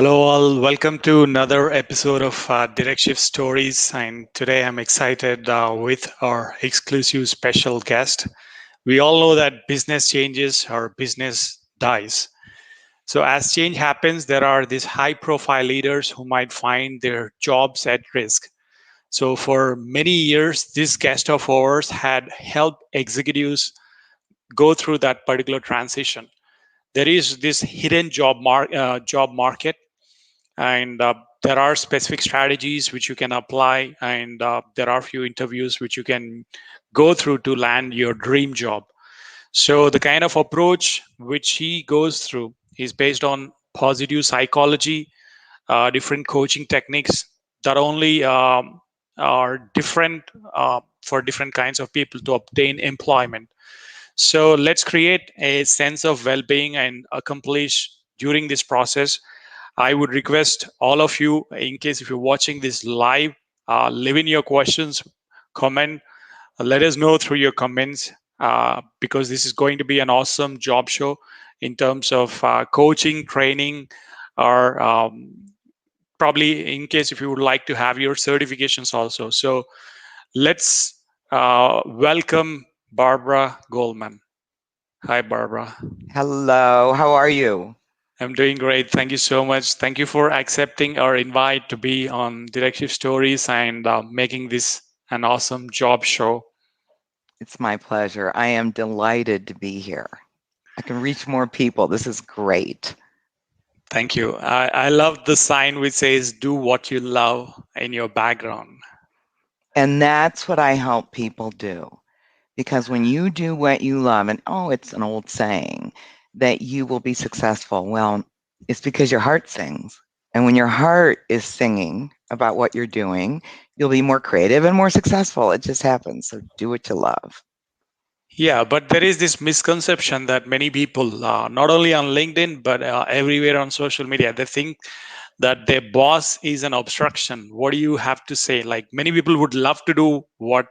Hello, all. Welcome to another episode of DirectShifts Stories. And today I'm excited with our exclusive special guest. We all know that business changes or business dies. So, as change happens, there are these high profile leaders who might find their jobs at risk. So, for many years, this guest of ours had helped executives go through that particular transition. There is this hidden job market, and there are specific strategies which you can apply, and there are few interviews which you can go through to land your dream job. So the kind of approach which he goes through is based on positive psychology, different coaching techniques that only are different for different kinds of people to obtain employment. So let's create a sense of well-being and accomplish during this process. I would request all of you, in case if you're watching this live, leave in your questions, comment, let us know through your comments, because this is going to be an awesome job show in terms of coaching, training, or probably in case if you would like to have your certifications also. So let's welcome Barbara Goldman. Hi, Barbara. Hello, how are you? I'm doing great. Thank you so much. Thank you for accepting our invite to be on Directive Stories and making this an awesome job show. It's my pleasure. I am delighted to be here. I can reach more people. This is great. Thank you. I love the sign which says, do what you love in your background. And that's what I help people do. Because when you do what you love, and it's an old saying that you will be successful. Well, it's because your heart sings. And when your heart is singing about what you're doing, you'll be more creative and more successful. It just happens. So do what you love. Yeah, but there is this misconception that many people, not only on LinkedIn, but everywhere on social media, they think that their boss is an obstruction. What do you have to say? Like many people would love to do what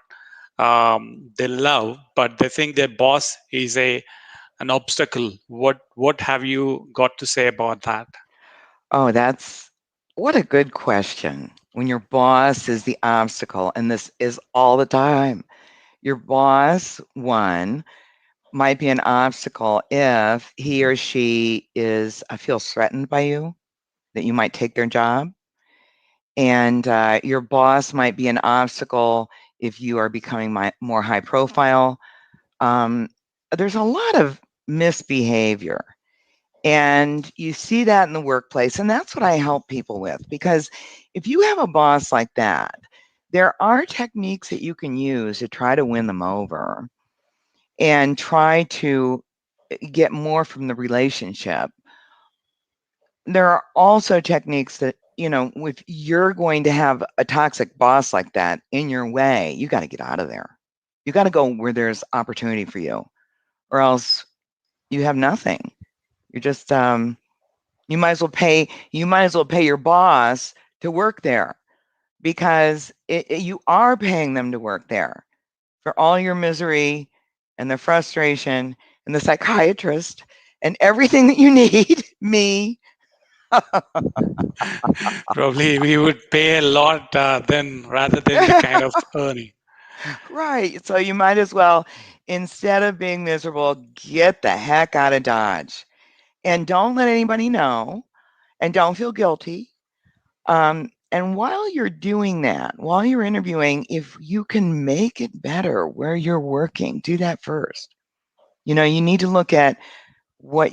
they love, but they think their boss is an obstacle. What have you got to say about that? Oh, that's what a good question. When your boss is the obstacle, and this is all the time, your boss, one, might be an obstacle if he or she feels threatened by you, that you might take their job. And your boss might be an obstacle if you are becoming more high profile. Um, there's a lot of misbehavior. And you see that in the workplace. And that's what I help people with. Because if you have a boss like that, there are techniques that you can use to try to win them over and try to get more from the relationship. There are also techniques that, if you're going to have a toxic boss like that in your way, you got to get out of there. You got to go where there's opportunity for you, or else you have nothing. You're just you might as well pay your boss to work there, because you are paying them to work there for all your misery and the frustration and the psychiatrist and everything that you need. Me. Probably we would pay a lot then rather than the kind of earning. Right. So you might as well, instead of being miserable, get the heck out of Dodge and don't let anybody know and don't feel guilty. And while you're doing that, while you're interviewing, if you can make it better where you're working, do that first. You need to look at what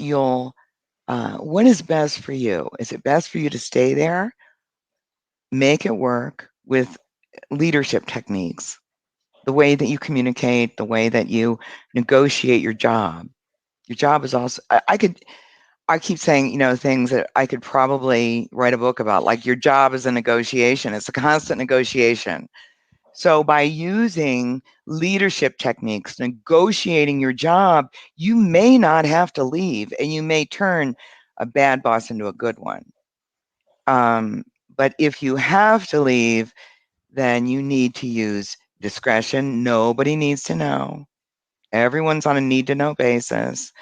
is best for you. Is it best for you to stay there? Make it work with leadership techniques, the way that you communicate, the way that you negotiate your job. Your job is also, I keep saying, things that I could probably write a book about, like your job is a negotiation. It's a constant negotiation. So by using leadership techniques, negotiating your job, you may not have to leave and you may turn a bad boss into a good one. Um, but if you have to leave, then you need to use discretion. Nobody needs to know. Everyone's on a need to know basis.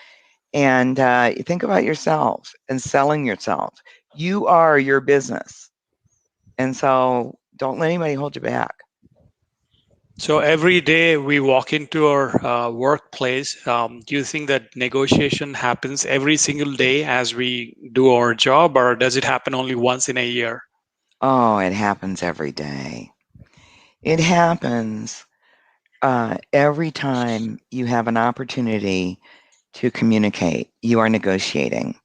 And think about yourself and selling yourself. You are your business. And so don't let anybody hold you back. So every day we walk into our workplace, do you think that negotiation happens every single day as we do our job, or does it happen only once in a year? Oh, it happens every day. It happens every time you have an opportunity to communicate, you are negotiating.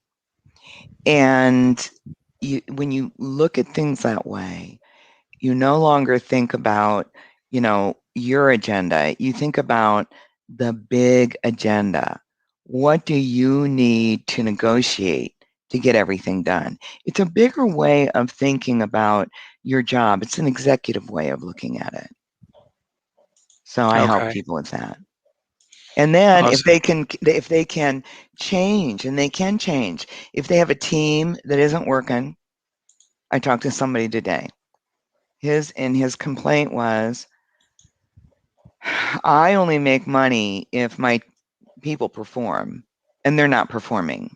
And when you look at things that way, you no longer think about, your agenda. You think about the big agenda. What do you need to negotiate to get everything done? It's a bigger way of thinking about your job. It's an executive way of looking at it. So I help Okay, people with that. And then awesome. if they can change, and they can change, if they have a team that isn't working. I talked to somebody today. His complaint was, I only make money if my people perform, and they're not performing.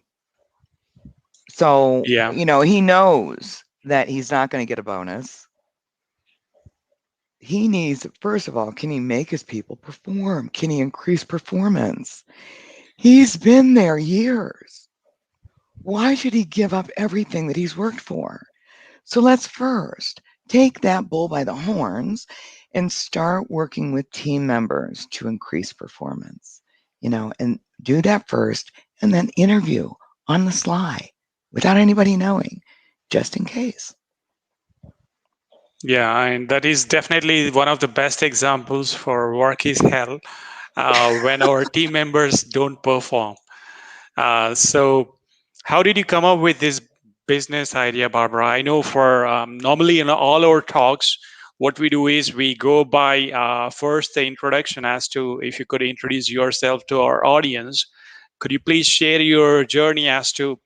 So, Yeah, he knows that he's not going to get a bonus. He needs, first of all, can he make his people perform? Can he increase performance? He's been there years. Why should he give up everything that he's worked for? So let's first take that bull by the horns and start working with team members to increase performance, and do that first, and then interview on the sly without anybody knowing, just in case. yeah, and that is definitely one of the best examples for work is hell when our team members don't perform. So, how did you come up with this business idea, Barbara? I know for normally in all our talks, what we do is we go by first the introduction as to if you could introduce yourself to our audience. Could you please share your journey as to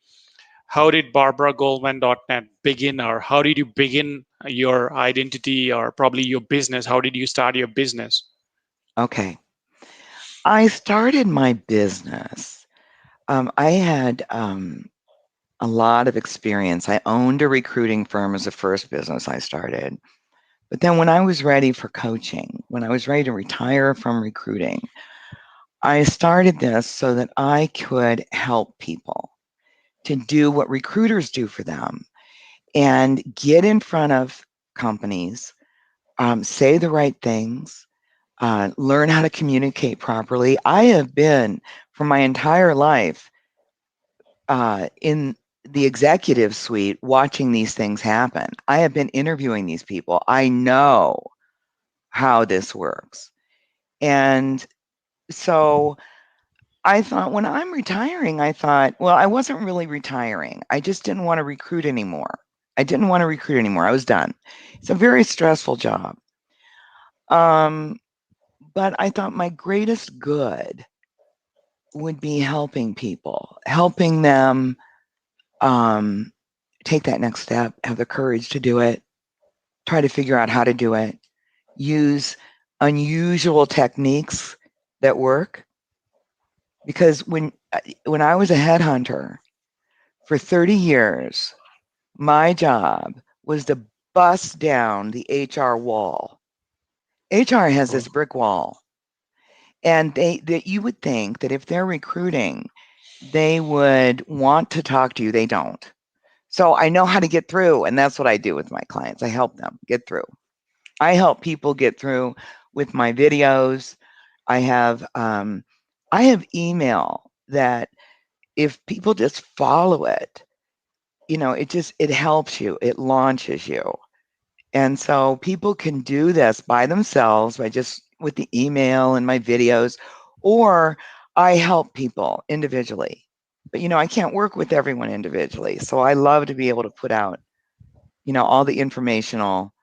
how did barbaragoldman.net begin, or how did you begin your identity, or probably your business? How did you start your business? Okay. I started my business. I had a lot of experience. I owned a recruiting firm as the first business I started. But then when I was ready for coaching, when I was ready to retire from recruiting, I started this so that I could help people to do what recruiters do for them and get in front of companies, say the right things, learn how to communicate properly. I have been for my entire life in the executive suite watching these things happen. I have been interviewing these people. I know how this works. And so I thought when I'm retiring, I thought, well, I wasn't really retiring. I just didn't want to recruit anymore. I didn't want to recruit anymore. I was done. It's a very stressful job. Um, but I thought my greatest good would be helping people, helping them um, take that next step, have the courage to do it, try to figure out how to do it, use unusual techniques that work. Because when I was a headhunter for 30 years, my job was to bust down the HR wall. HR has this brick wall, and that you would think that if they're recruiting, they would want to talk to you. They don't. So I know how to get through, and that's what I do with my clients. I help them get through. I help people get through with my videos. I have um, I have email that if people just follow it, it helps you. It launches you. And so people can do this by themselves by just with the email and my videos, or I help people individually. But I can't work with everyone individually. So I love to be able to put out, all the informational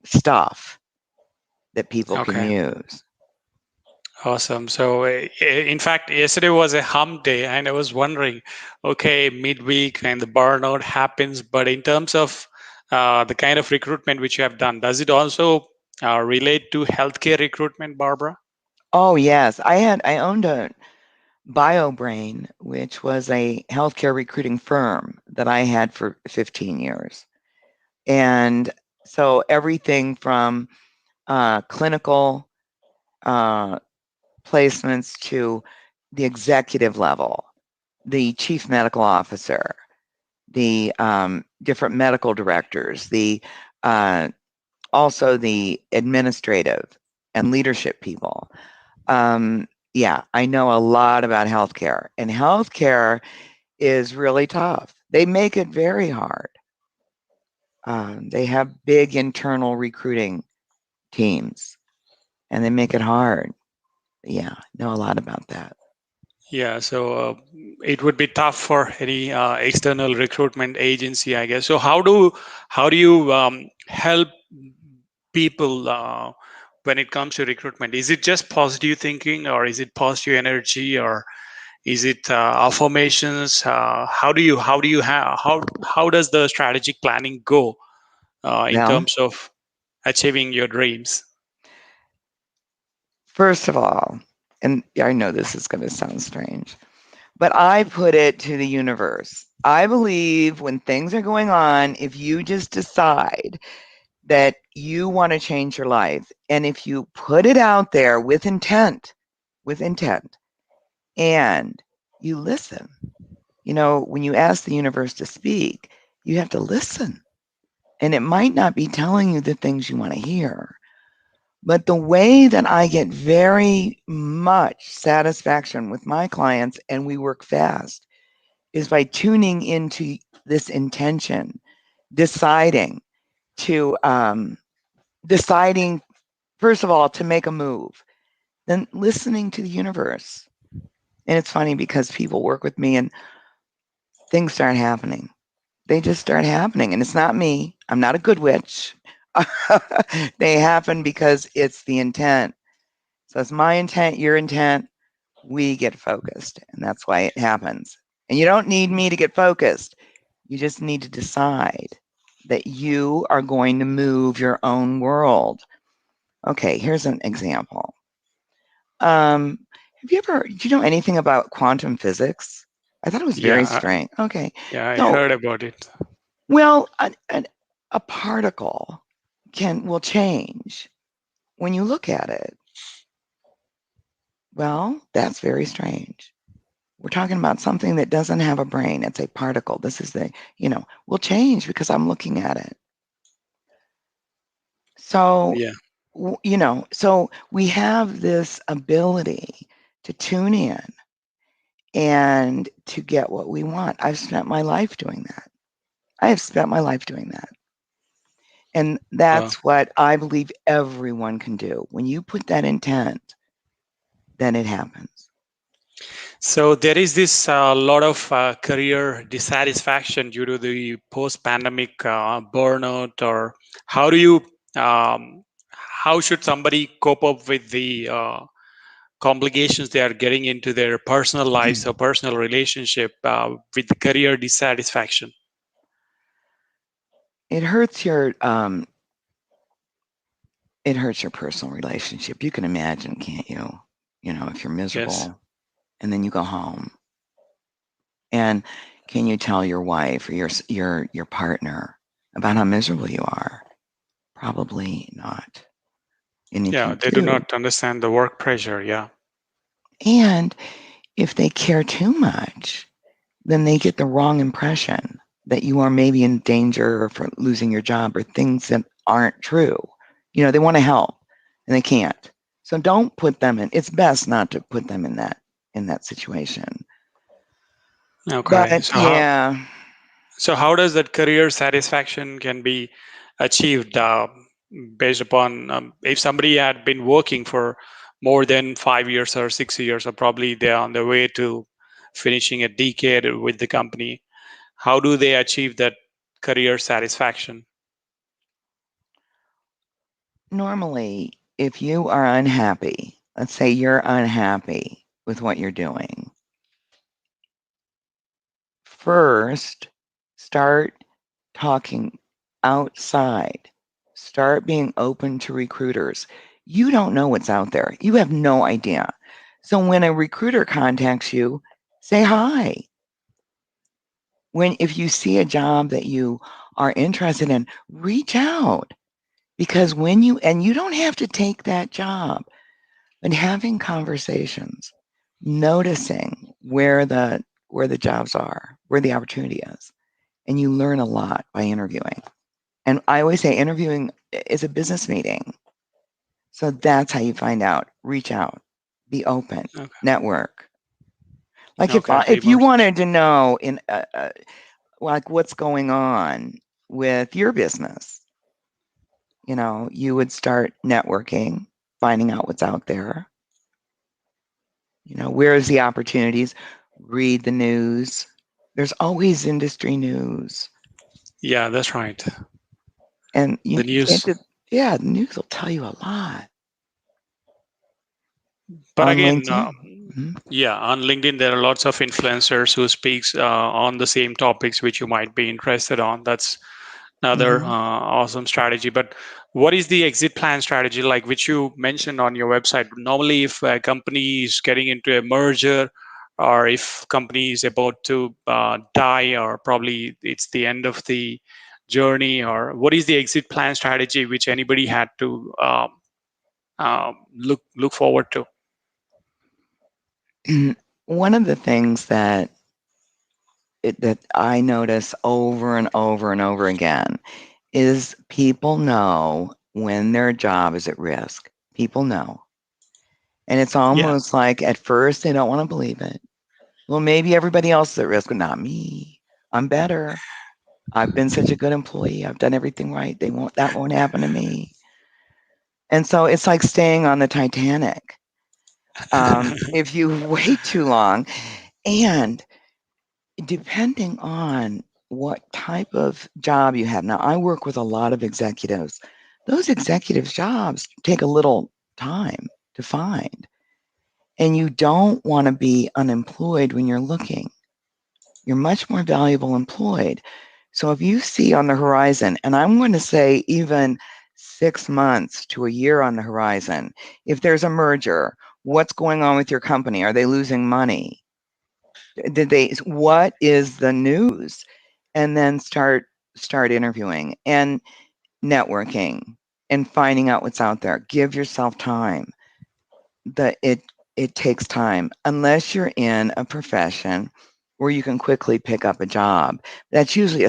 stuff that people can Okay. use. Awesome. So, in fact, yesterday was a hump day, and I was wondering, okay, midweek and the burnout happens, but in terms of the kind of recruitment which you have done, does it also relate to healthcare recruitment, Barbara? Oh yes, I owned BioBrain, which was a healthcare recruiting firm that I had for 15 years. And so everything from clinical placements to the executive level, the chief medical officer, the different medical directors, the also the administrative and leadership people. Yeah, I know a lot about healthcare, and healthcare is really tough. They make it very hard. They have big internal recruiting teams, and they make it hard. Yeah, know a lot about that. Yeah, so it would be tough for any external recruitment agency, I guess. So how do you help people when it comes to recruitment? Is it just positive thinking, or is it positive energy, or is it affirmations? How does the strategic planning go in Well, terms of achieving your dreams? first of all, and I know this is going to sound strange, but I put it to the universe. I believe when things are going on, if you just decide that you want to change your life, and if you put it out there with intent, and you listen, when you ask the universe to speak, you have to listen. And it might not be telling you the things you want to hear. But the way that I get very much satisfaction with my clients and we work fast is by tuning into this intention, deciding to deciding first of all to make a move, then listening to the universe. And it's funny because people work with me and things start happening. They just start happening, and it's not me. I'm not a good witch. They happen because it's the intent. So it's my intent, your intent. We get focused, and that's why it happens. And you don't need me to get focused. You just need to decide that you are going to move your own world. Okay, here's an example. Do you know anything about quantum physics? I thought it was very Yeah, strange. Okay, yeah, I so heard about it. well, a particle will change when you look at it. Well, that's very strange. We're talking about something that doesn't have a brain. It's a particle. This is will change because I'm looking at it. So, Yeah. so we have this ability to tune in and to get what we want. I've spent my life doing that. I have spent my life doing that. And Wow. that's what I believe everyone can do. When you put that intent, then it happens. So there is this lot of career dissatisfaction due to the post-pandemic burnout, or how do you, how should somebody cope up with the complications they are getting into their personal lives or personal relationship with the career dissatisfaction? It hurts your it hurts your personal relationship. You can imagine, can't you? If you're Yes. miserable and then you go home, and can you tell your wife or your partner about how miserable you are? Probably not. And if Yeah, you they do do, not understand the work pressure. Yeah. and if they care too much, then they get the wrong impression that you are maybe in danger or for losing your job or things that aren't true. They want to help and they can't. So don't put them in. It's best not to put them in that situation. Okay. But yeah, So how does that career satisfaction can be achieved based upon if somebody had been working for more than 5 years or 6 years, or probably they're on their way to finishing a decade with the company? How do they achieve that career satisfaction? normally, if you are unhappy, let's say you're unhappy with what you're doing, first start talking outside. Start being open to recruiters. You don't know what's out there. You have no idea. So when a recruiter contacts you, say hi. If you see a job that you are interested in, reach out. Because you don't have to take that job, but having conversations, noticing where the jobs are, where the opportunity is, and you learn a lot by interviewing. And I always say interviewing is a business meeting. So that's how you find out. Reach out, be open, Okay. network. Like Okay. if you Immerse. wanted to know like what's going on with your business, you would start networking, finding out what's out there. Where's the opportunities? Read the news. There's always industry news. Yeah, that's right. And The you can't news. just, yeah, the news will tell you a lot But on again, LinkedIn. Mhm. yeah, on LinkedIn there are lots of influencers who speaks on the same topics which you might be interested on. That's another Mhm. awesome strategy. But what is the exit plan strategy like, which you mentioned on your website? Normally, if a company is getting into a merger, or if company is about to die, or probably it's the end of the journey, or what is the exit plan strategy which anybody had to look forward to? One of the things that I notice over and over and over again is people know when their job is at risk. People know. And it's Yeah, almost like at first they don't want to believe it. Well, maybe everybody else is at risk, but not me. I'm better. I've been such a good employee. I've done everything right. That won't happen to me. And so it's like staying on the Titanic. If you wait too long, and depending on what type of job you have. Now, I work with a lot of executives. Those executive jobs take a little time to find, and you don't want to be unemployed when you're looking. You're much more valuable employed. So if you see on the horizon, and I'm going to say even 6 months to a year on the horizon, if there's a merger, what's going on with your company? Are they losing money? What is the news? And then start interviewing and networking and finding out what's out there. Give yourself time. It takes time unless you're in a profession where you can quickly pick up a job. That's usually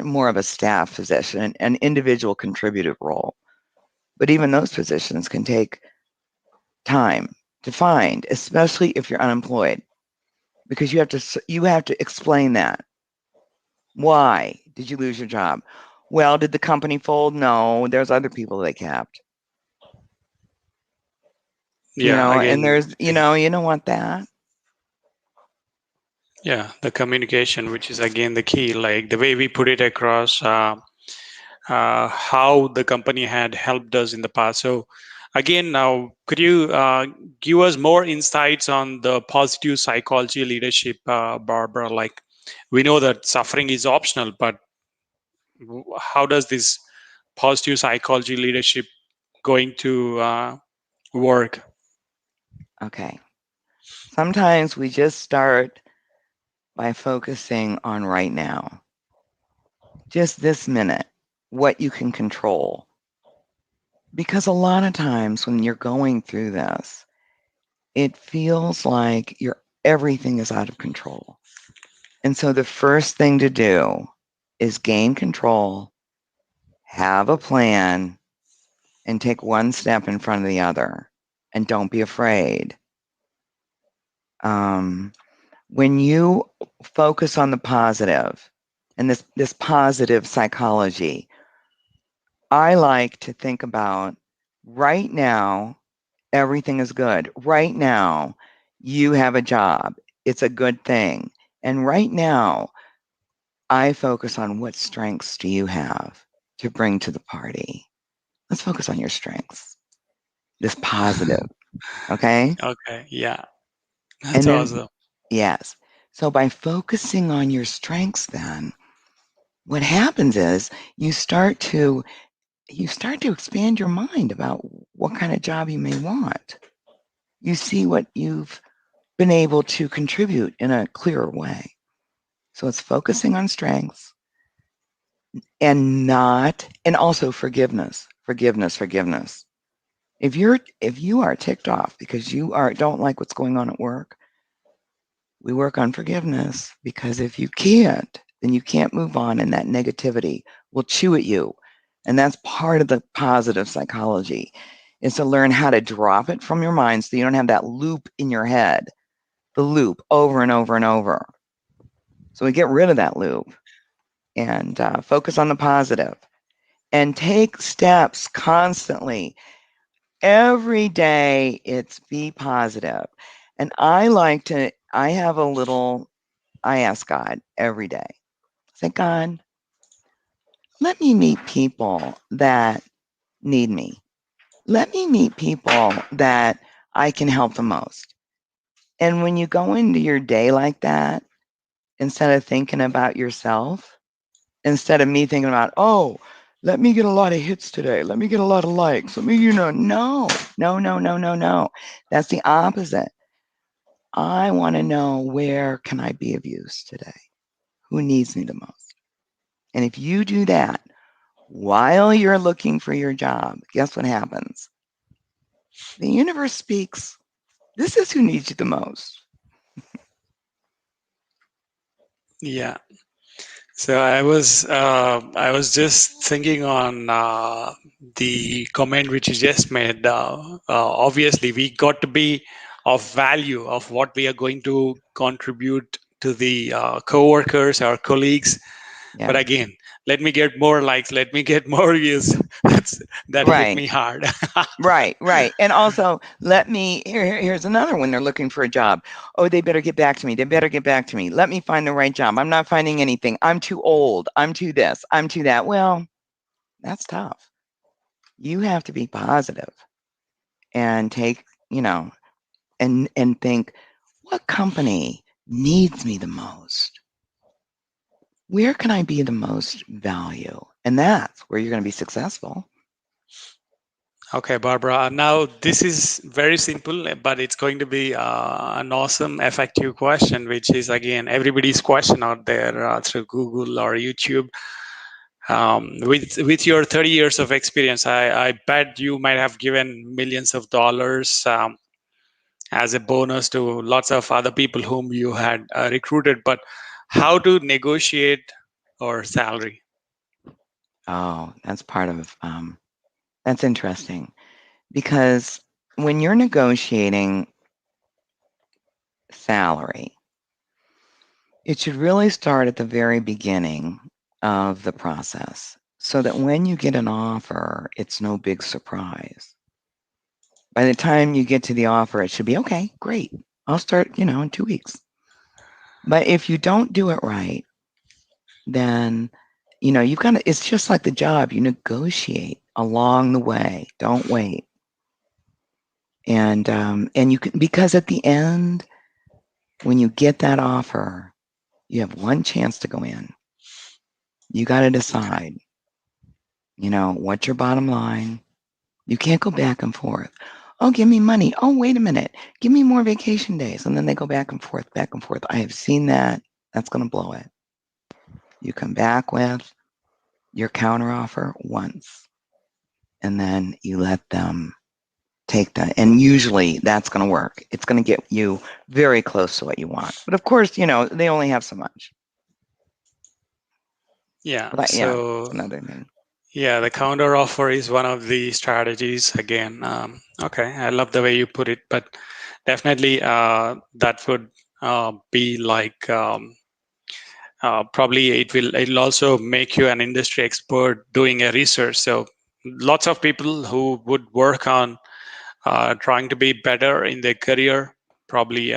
more of a staff position, an individual contributor role. But even those positions can take time to find, especially if you're unemployed, because you have to explain that. Why did you lose your job? Well, did the company fold? No, there's other people they kept. yeah. And Again, you don't want that. yeah, the communication, which is again the key, like the way we put it across, how the company had helped us in the past. So, again, now could you give us more insights on the positive psychology leadership, Barbara? Like, we know that suffering is optional, but how does this positive psychology leadership going to work? Okay. Sometimes we just start by focusing on right now, just this minute, what you can control. Because a lot of times when you're going through this, it feels like everything is out of control. And so the first thing to do is gain control, have a plan, and take one step in front of the other. And don't be afraid. Um, when you focus on the positive and this positive psychology, I like to think about right now, everything is good. Right now, you have a job. It's a good thing. And right now, I focus on what strengths do you have to bring to the party. Let's focus on your strengths, this positive, okay? Okay, yeah, that's And then, awesome. yes. So by focusing on your strengths, then what happens is you start to expand your mind about what kind of job you may want. You see what you've been able to contribute in a clearer way. So it's focusing on strengths and also forgiveness, forgiveness, forgiveness. If you are ticked off because don't like what's going on at work, we work on forgiveness, because if you can't, then you can't move on, and that negativity will chew at you. And that's part of the positive psychology, is to learn how to drop it from your mind so you don't have that loop in your head, the loop over and over and over. So we get rid of that loop and focus on the positive and take steps constantly. Every day it's be positive. And I ask God every day. I say, God, let me meet people that need me. Let me meet people that I can help the most. And when you go into your day like that, instead of thinking about yourself, instead of me thinking about, oh, let me get a lot of hits today. Let me get a lot of likes. No. That's the opposite. I want to know, where can I be of use today? Who needs me the most? And if you do that while you're looking for your job, guess what happens? The universe speaks. This is who needs you the most. Yeah. So I was just thinking on the comment which you just made. Obviously, we got to be of value of what we are going to contribute to the coworkers, our colleagues. But Yeah. again, let me get more likes, let me get more views. That hit Right. me hard. Right. And also, here's another one. They're looking for a job. Oh, they better get back to me. They better get back to me. Let me find the right job. I'm not finding anything. I'm too old. I'm too this. I'm too that. Well, that's tough. You have to be positive and take, and think, what company needs me the most? Where can I be the most value? And that's where you're going to be successful. Okay, Barbara. Now, this is very simple, but it's going to be an awesome, effective question, which is again everybody's question out there through Google or YouTube. With your 30 years of experience, I bet you might have given millions of dollars as a bonus to lots of other people whom you had recruited. But how to negotiate or salary? Oh, that's interesting, because when you're negotiating salary, it should really start at the very beginning of the process, so that when you get an offer, it's no big surprise. By the time you get to the offer, it should be, okay, great. I'll start, in 2 weeks. But if you don't do it right, then, you've got to, it's just like the job, you negotiate along the way. Don't wait. And you can, because at the end, when you get that offer, you have one chance to go in. You got to Okay. decide, what's your bottom line. You can't go back and forth. Oh, give me money. Oh, wait a minute. Give me more vacation days. And then they go back and forth, back and forth. I have seen that. That's going to blow it. You come back with your counteroffer once, and then you let them take that. And usually that's going to work. It's going to get you very close to what you want. But of course, they only have so much. Yeah. But yeah, that's So another thing. yeah, the counter offer is one of the strategies. Again, okay, I love the way you put it, but definitely that would be like probably it'll also make you an industry expert doing a research. So lots of people who would work on trying to be better in their career probably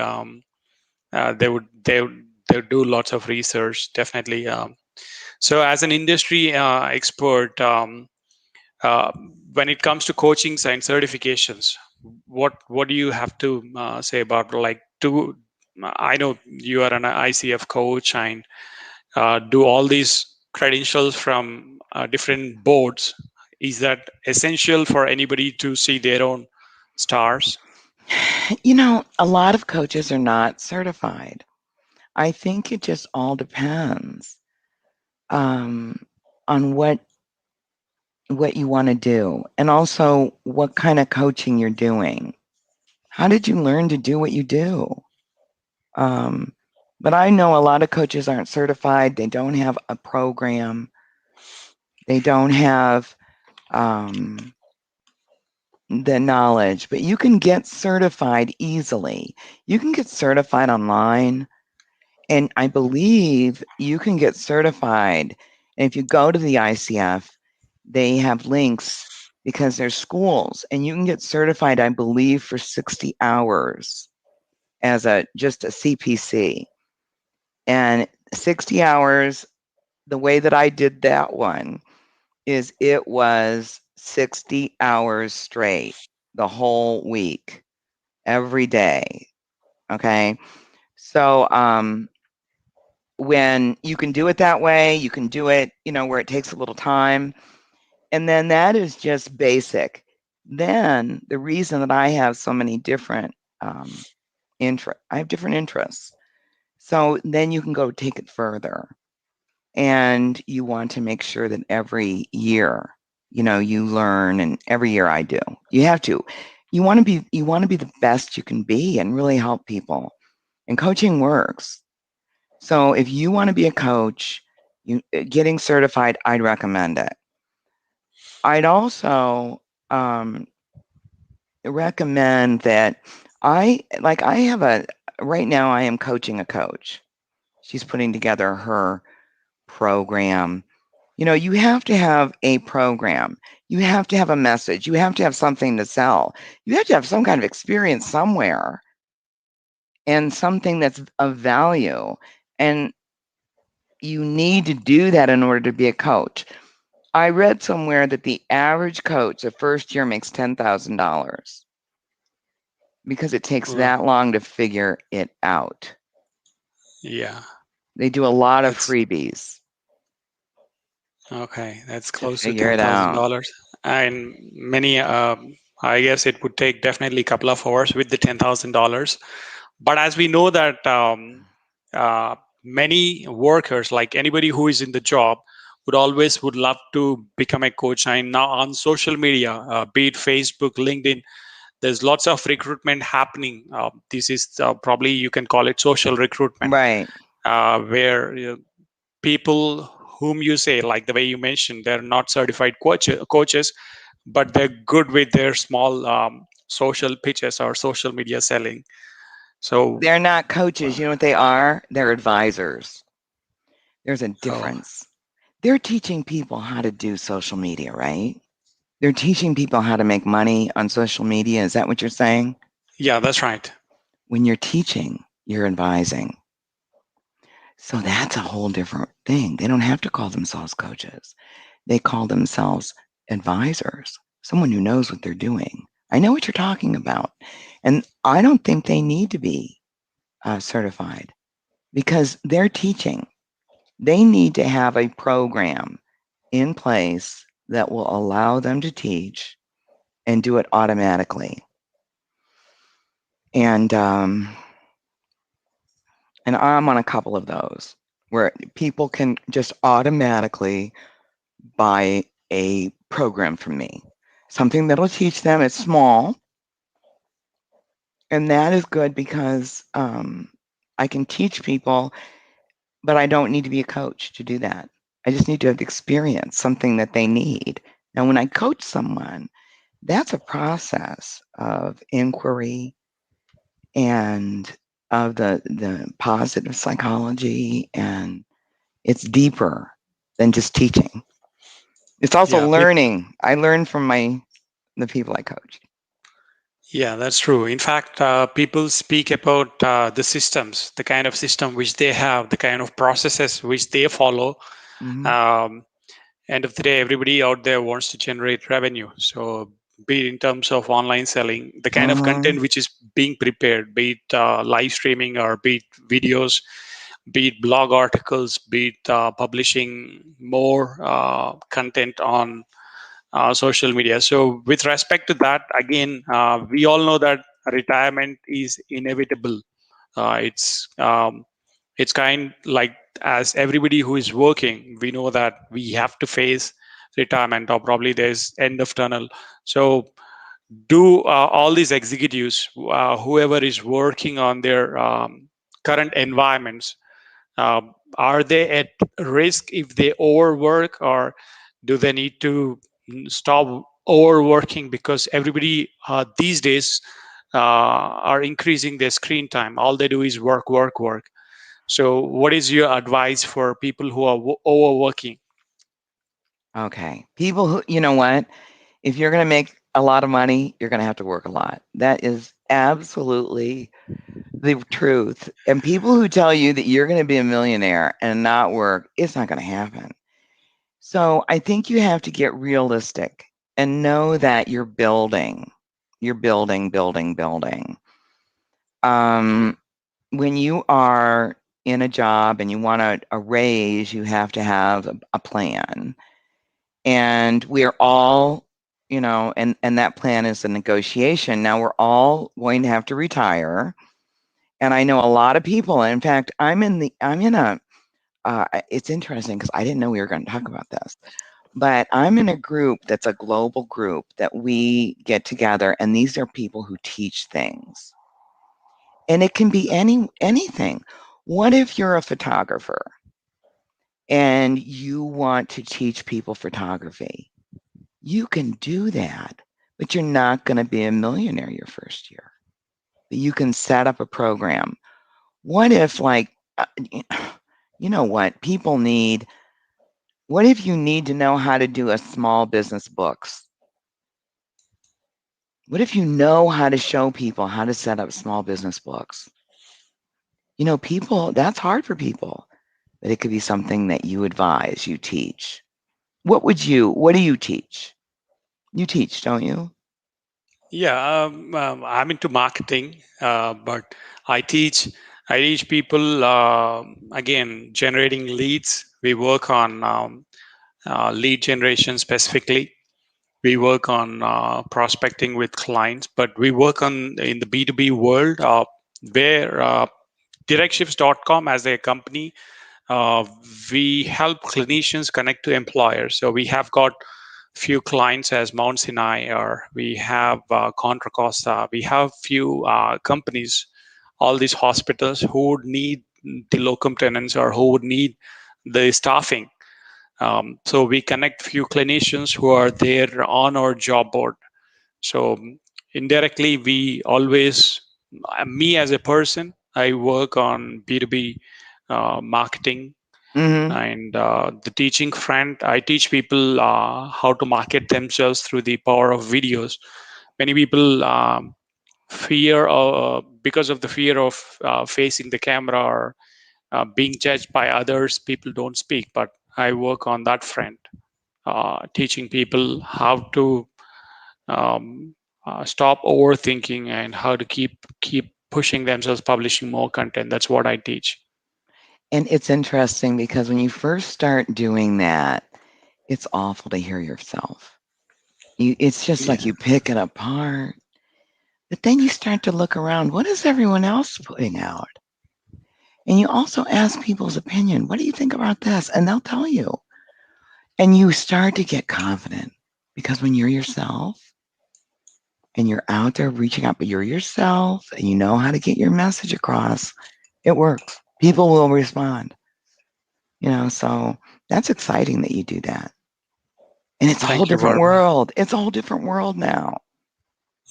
they would do lots of research definitely. So as an industry expert. Uh, when it comes to coachings and certifications, what do you have to say about like to? I know you are an ICF coach and do all these credentials from different boards. Is that essential for anybody to see their own stars? A lot of coaches are not certified. I think it just all depends um, on what you want to do, and also what kind of coaching you're doing. How did you learn to do what you do? Um, but I know a lot of coaches aren't certified. They don't have a program. They don't have um, the knowledge. But you can get certified easily. You can get certified online. And I believe you can get certified. And if you go to the ICF, they have links because there's schools, and you can get certified, I believe, for 60 hours as just a CPC. And 60 hours, the way that I did that one is it was 60 hours straight the whole week, every day. Okay. So when you can do it that way, you can do it, where it takes a little time. And then that is just basic. Then the reason that I have so many different I have different interests. So then you can go take it further. And you want to make sure that every year, you learn, and every year I do. You have to. You want to be the best you can be and really help people. And coaching works. So if you want to be a coach, getting certified, I'd recommend it. I'd also recommend that I have right now I am coaching a coach. She's putting together her program. You have to have a program. You have to have a message. You have to have something to sell. You have to have some kind of experience somewhere and something that's of value. And you need to do that in order to be a coach. I read somewhere that the average coach the first year makes $10,000 because it takes Well, that long to figure it out. yeah, They do a lot of that's freebies okay. That's to close to figure ten it thousand out. dollars, and many. I guess it would take definitely a couple of hours with the $10,000. But as we know that many workers, like anybody who is in the job, would love to become a coach. And now on social media, be it Facebook, LinkedIn, there's lots of recruitment happening. This is probably you can call it social recruitment, Right. where people whom you say, like the way you mentioned, they're not certified coaches, but they're good with their small social pitches or social media selling. So, They're not coaches. You know what they are? They're advisors. There's a oh, difference. They're teaching people how to do social media, right? They're teaching people how to make money on social media. Is that what you're saying? yeah, that's right. When you're teaching, you're advising. So that's a whole different thing. They don't have to call themselves coaches. They call themselves advisors, someone who knows what they're doing. I know what you're talking about. And I don't think they need to be certified because they're teaching. They need to have a program in place that will allow them to teach and do it automatically. And and I'm on a couple of those where people can just automatically buy a program from me, something that'll teach them. It's small, and that is good because I can teach people, but I don't need to be a coach to do that. I just need to have experience, something that they need. Now, when I coach someone, that's a process of inquiry and of the positive psychology, and it's deeper than just teaching. It's also Yeah, learning. I learn from the people I coach. yeah, that's true. In fact, people speak about the systems, the kind of system which they have, the kind of processes which they follow. Hmm. Um, End of the day, everybody out there wants to generate revenue. So, be it in terms of online selling, the kind of Hmm. content which is being prepared, be it live streaming or be it videos, be it blog articles, be it publishing more content on social media. So, with respect to that, again, we all know that retirement is inevitable. It's kind like, as everybody who is working, we know that we have to face retirement, or probably there's end of tunnel. So do all these executives, whoever is working on their current environments, uh, are they at risk if they overwork, or do they need to stop overworking? Because everybody these days are increasing their screen time. All they do is work, work, work. So, what is your advice for people who are overworking? Okay. People who, you know what? If you're going to make a lot of money, you're going to have to work a lot. That is absolutely the truth. And people who tell you that you're going to be a millionaire and not work, it's not going to happen. So I think you have to get realistic and know that you're building, building, building. Um, when you are in a job and you want a raise, you have to have a plan. And we are all, and that plan is a negotiation. Now we're all going to have to retire. And I know a lot of people. In fact, I'm in a, it's interesting because I didn't know we were going to talk about this, but I'm in a group that's a global group that we get together, and these are people who teach things. And it can be anything. What if you're a photographer and you want to teach people photography? You can do that, but you're not going to be a millionaire your first year. But you can set up a program. What if, like, you know what people need? What if you need to know how to do a small business books? What if you know how to show people how to set up small business books? People, that's hard for people, but it could be something that you advise, you teach. What do you teach? You teach, don't you? Yeah, I'm into marketing, but I teach. I teach people, again, generating leads. We work on lead generation specifically. We work on prospecting with clients, but we work on in the B2B world, where DirectShifts.com as a company, uh, we help clinicians connect to employers. So we have got few clients as Mount Sinai, or we have Contra Costa. We have few companies, all these hospitals who would need the locum tenens, or who would need the staffing. So we connect few clinicians who are there on our job board. So indirectly, we always, me as a person, I work on B2B marketing, Mm-hmm. and the teaching front. I teach people how to market themselves through the power of videos. Many people fear, because of the fear of facing the camera, or being judged by others, people don't speak. But I work on that front, teaching people how to um, stop overthinking, and how to keep pushing themselves, publishing more content. That's what I teach. And it's interesting because when you first start doing that, it's awful to hear yourself. It's just like Yeah, you pick it apart. But then you start to look around. What is everyone else putting out? And you also ask people's opinion. What do you think about this? And they'll tell you. And you start to get confident because when you're yourself and you're out there reaching out, but you're yourself and you know how to get your message across, it works. People will respond, so that's exciting that you do that. And it's a whole thank you, different Barbara. world. It's a whole different world now.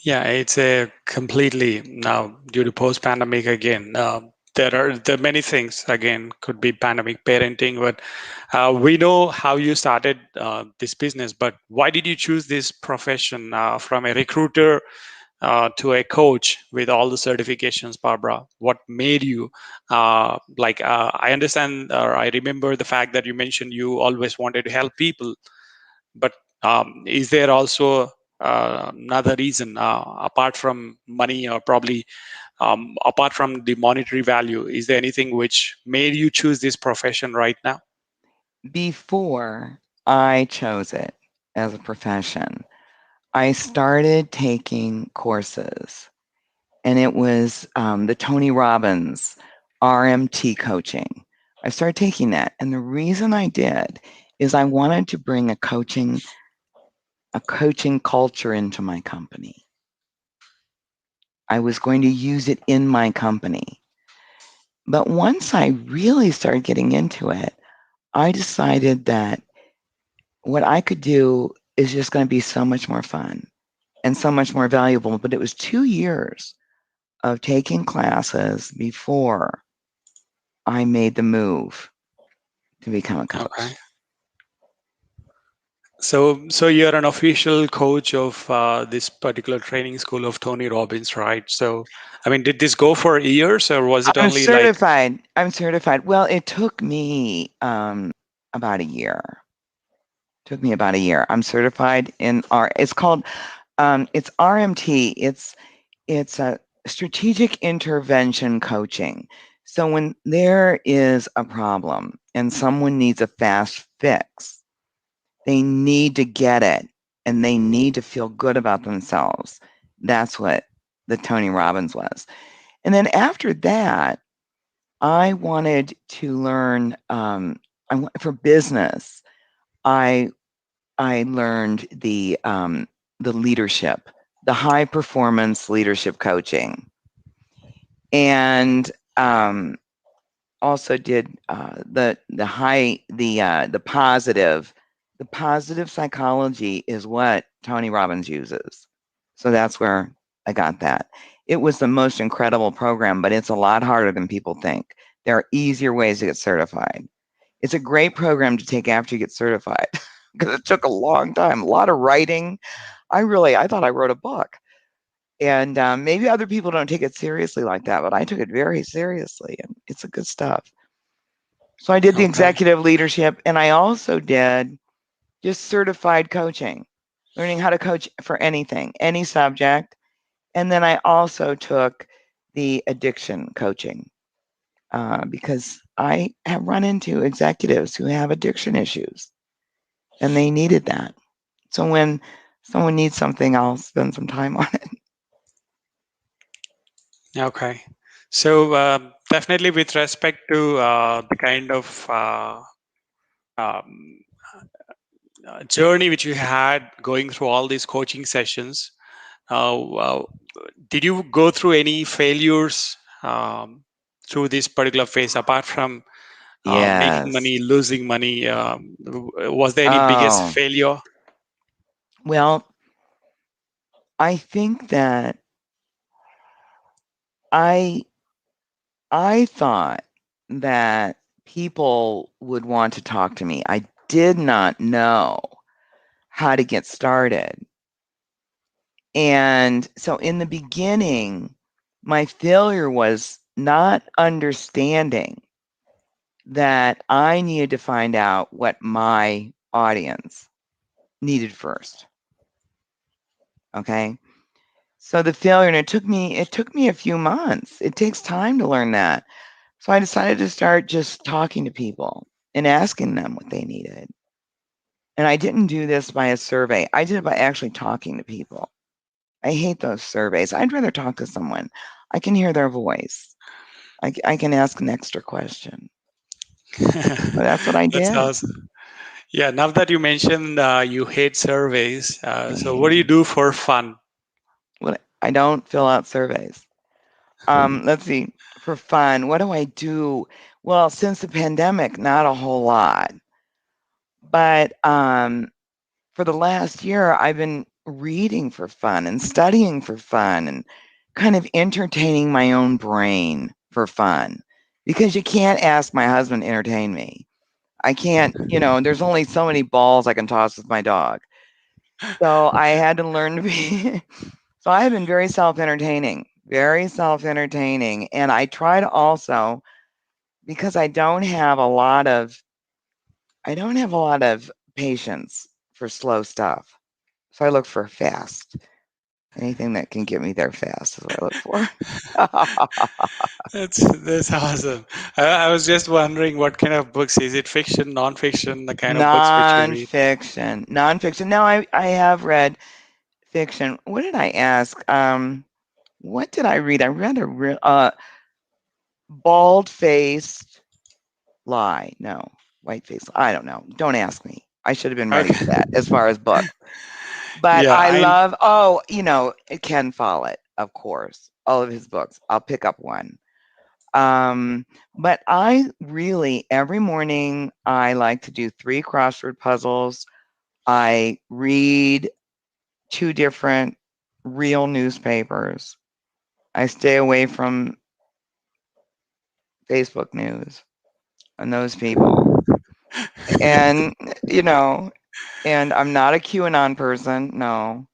Yeah, it's a completely, now due to post-pandemic again. There are many things, again, could be pandemic parenting, but we know how you started this business. But why did you choose this profession, from a recruiter to a coach with all the certifications, Barbara? What made you like? I understand, or I remember the fact that you mentioned you always wanted to help people, but is there also another reason, apart from money, or probably apart from the monetary value? Is there anything which made you choose this profession right now? Before I chose it as a profession, I started taking courses and it was the Tony Robbins RMT coaching. I started taking that, and the reason I did is I wanted to bring a coaching culture into my company. I was going to use it in my company. But once I really started getting into it, I decided that what I could do is just going to be so much more fun and so much more valuable. But it was 2 years of taking classes before I made the move to become a Okay. coach. So you're an official coach of this particular training school of Tony Robbins, right? So, I mean, did this go for years, or was it I'm only like? certified. I'm certified. Well, it took me about a year. Took me about a year. I'm certified in It's called it's RMT. It's a strategic intervention coaching. So when there is a problem and someone needs a fast fix, they need to get it and they need to feel good about themselves. That's what the Tony Robbins was. And then after that, I wanted to learn for business. I I learned the leadership, the high performance leadership coaching, and also did the positive psychology is what Tony Robbins uses. So that's where I got that. It was the most incredible program, but it's a lot harder than people think. There are easier ways to get certified. It's a great program to take after you get certified because it took a long time, a lot of writing. I thought I wrote a book. And maybe other people don't take it seriously like that, but I took it very seriously, and it's a good stuff. So I did the Okay. executive leadership, and I also did just certified coaching, learning how to coach for anything, any subject. And then I also took the addiction coaching because I have run into executives who have addiction issues, and they needed that. So when someone needs something, I'll spend some time on it. Okay. So definitely, with respect to the kind of um, journey which you had going through all these coaching sessions, uh, did you go through any failures through this particular phase apart from making Yes. money, losing money? Was there any biggest Oh, failure? well, I think that I I thought that people would want to talk to me. I did not know how to get started. And so in the beginning, my failure was not understanding that I needed to find out what my audience needed first. Okay. So the failure, and it took me a few months. It takes time to learn that. So I decided to start just talking to people and asking them what they needed. And I didn't do this by a survey. I did it by actually talking to people. I hate those surveys. I'd rather talk to someone. I can hear their voice. I can ask an extra question. So that's what I That's did. awesome. Yeah, now that you mentioned you hate surveys, I so hate what do you them. do for fun? What I don't fill out surveys. Let's see. For fun, what do I do? Well, since the pandemic, not a whole lot. But for the last year, I've been reading for fun and studying for fun and kind of entertaining my own brain for fun because you can't ask my husband to entertain me. I can't, there's only so many balls I can toss with my dog. So I had to learn to be, so I have been very self entertaining. And I try to also, because I don't have a lot of patience for slow stuff. So I look for fast. Anything that can get me there fast is what I look for. That's awesome. I was just wondering what kind of books is it? Fiction, non-fiction, the kind of books which you read? Nonfiction. Nonfiction. Now I have read fiction. What did I ask? What did I read? I read a bald faced lie. No, white face. I don't know. Don't ask me. I should have been ready for Okay. that as far as books. But Yeah, I I love, Ken Follett, of course, all of his books. I'll pick up one. Um, but I really, every morning, I like to do 3 crossword puzzles. I read 2 different real newspapers. I stay away from Facebook news and those people. And, you know, and I'm not a QAnon person, no.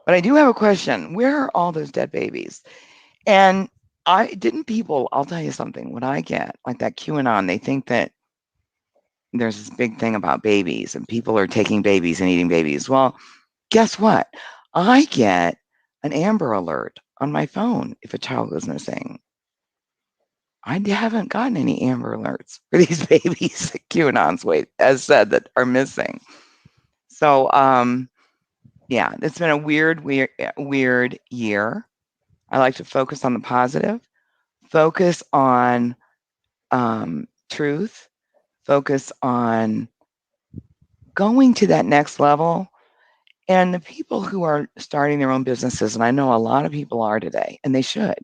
But I do have a question. Where are all those dead babies? And I didn't people, I'll tell you something, what I get, like that QAnon, they think that there's this big thing about babies and people are taking babies and eating babies. Well, guess what? I get an Amber Alert on my phone if a child goes missing. I haven't gotten any Amber Alerts for these babies that QAnon's has said that are missing. So, yeah, it's been a weird year. I like to focus on the positive, focus on truth, focus on going to that next level. And the people who are starting their own businesses, and I know a lot of people are today, and they should.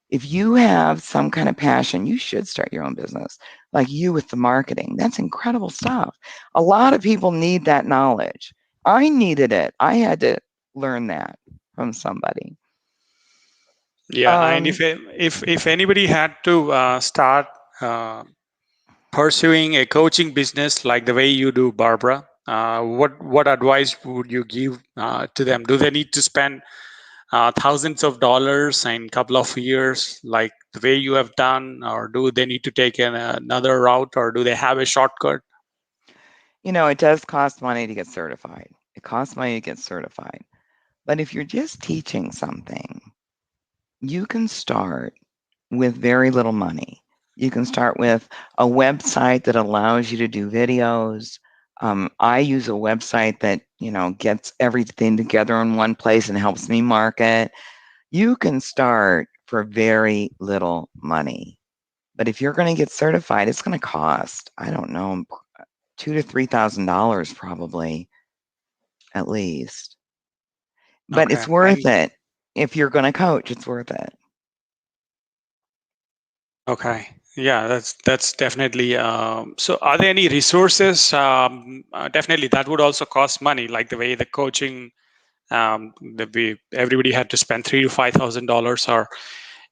If you have some kind of passion, you should start your own business, like you with the marketing. That's incredible stuff. A lot of people need that knowledge. I needed it. I had to learn that from somebody. yeah, and Um, if anybody had to start uh, pursuing a coaching business like the way you do, Barbara, what advice would you give to them? Do they need to spend thousands of dollars in a couple of years, like the way you have done, or do they need to take another route, or do they have a shortcut? it does cost money to get certified. It costs money to get certified. But if you're just teaching something, you can start with very little money. You can start with a website that allows you to do videos. I use a website that, gets everything together in one place and helps me market. You can start for very little money. But if you're going to get certified, it's going to cost, I don't know, $2,000 to $3,000 probably at least. But Okay, it's worth and it. If you're going to coach, it's worth it. okay, yeah, that's definitely. So, are there any resources? Definitely, that would also cost money, like the way the coaching. Everybody had to spend $3,000 to $5,000, or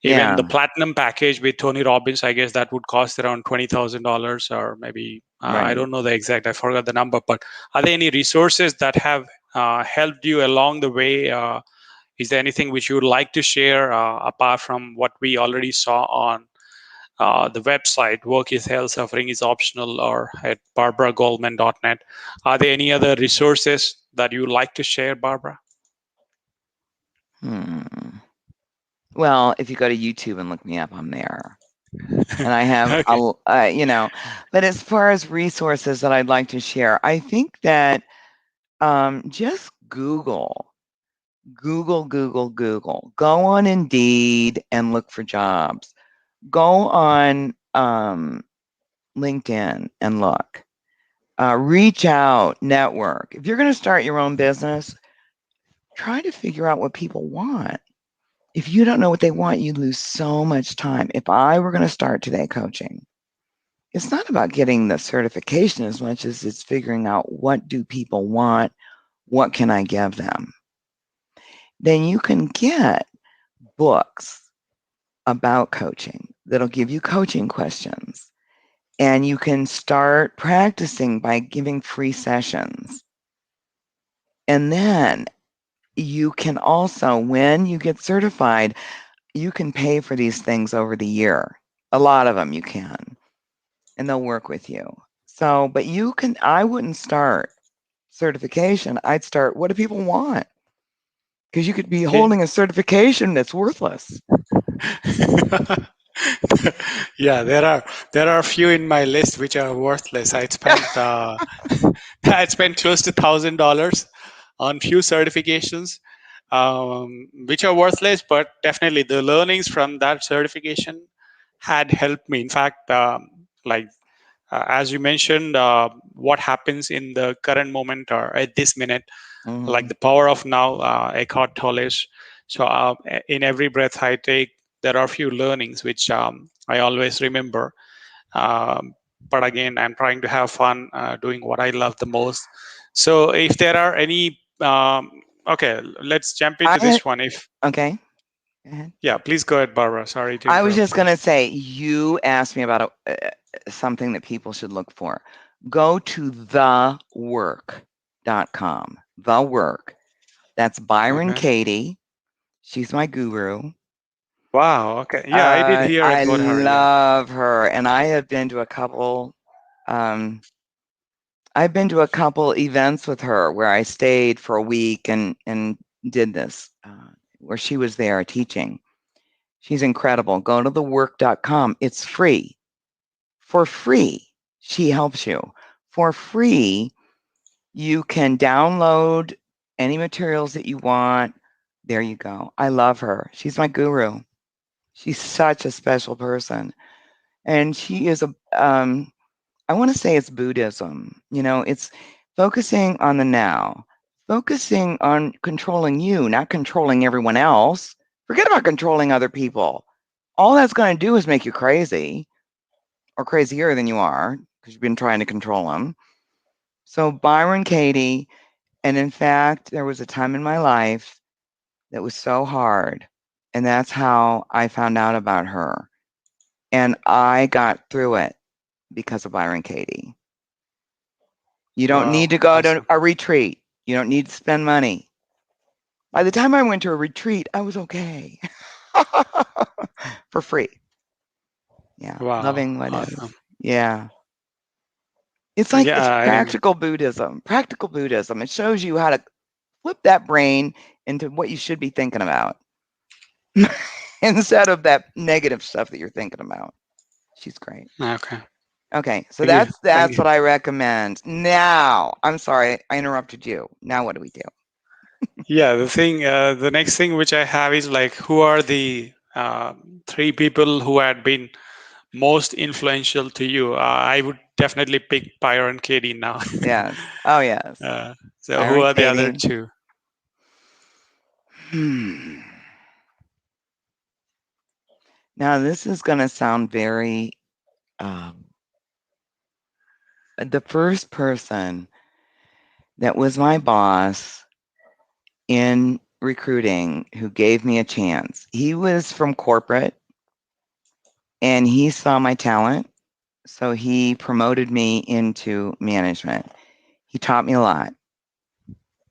even the Yeah, platinum package with Tony Robbins. I guess that would cost around $20,000, or maybe I right. don't know the exact. I forgot the number. But are there any resources that have helped you along the way? Is there anything which you would like to share apart from what we already saw on the website? Work is hell, suffering is optional, or at barbaragoldman.net? Are there any other resources that you would like to share, Barbara? Hmm. Well, if you go to YouTube and look me up, I'm there. And I have Okay. but as far as resources that I'd like to share, I think that just Google. Go on Indeed and look for jobs. Go on LinkedIn and look. Reach out, network. If you're going to start your own business, try to figure out what people want. If you don't know what they want, you lose so much time. If I were going to start today coaching, it's not about getting the certification as much as it's figuring out what do people want, what can I give them. Then you can get books about coaching that'll give you coaching questions. And you can start practicing by giving free sessions. And then you can also, when you get certified, you can pay for these things over the year. A lot of them you can, and they'll work with you. So, but I wouldn't start certification. I'd start, what do people want? Because you could be Yeah. holding a certification that's worthless. Yeah, there are a few in my list which are worthless. I'd spent I'd spent close to $1,000 on few certifications. which are worthless, but definitely the learnings from that certification had helped me. In fact, like as you mentioned, what happens in the current moment or at this minute, like Mhm. the power of now, Eckhart Tolle's. So in every breath I take, there are a few learnings which I always remember. Um, but again, I'm trying to have fun doing what I love the most. So if there are any, okay, let's jump into I this one. If okay. Go ahead. yeah, please go ahead, Barbara. Sorry to I was interrupt just you. going to say, you asked me about something that people should look for. Go to thework.com. The Work. That's Byron Okay. Katie. She's my guru. Wow. Okay. Yeah, I did hear I about her. Yeah. love her, and I have been to a couple. Um, I've been to a couple events with her where I stayed for a week and did this, where she was there teaching. She's incredible. Go to thework.com. It's free. For free, she helps you. For free, you can download any materials that you want. There you go. I love her. She's my guru. She's such a special person. And she is I want to say it's Buddhism. It's focusing on the now, focusing on controlling you, not controlling everyone else. Forget about controlling other people. All that's going to do is make you crazy or crazier than you are because you've been trying to control them. So, Byron Katie, and in fact, there was a time in my life that was so hard. And that's how I found out about her. And I got through it because of Byron Katie. You don't need Wow. to go to Awesome. a retreat. You don't need to spend money. By the time I went to a retreat, I was okay for free. Yeah. Wow. Loving what is. Awesome. Yeah. It's Yeah. I, practical Buddhism. Practical Buddhism. It shows you how to flip that brain into what you should be thinking about instead of that negative stuff that you're thinking about. She's great. okay. Okay, so Thank you. Thank that's you. what I recommend. Now, I'm sorry, I interrupted you. Now what do we do? Yeah. The next thing which I have is like, who are the three people who had been most influential to you? I would definitely pick Pyro and Katie now. Yes. Oh, yes. So who Byron are the other Katie. two? Hmm. Now, this is going to sound very, um, the first person that was my boss in recruiting who gave me a chance. He was from corporate and he saw my talent. So he promoted me into management. He taught me a lot.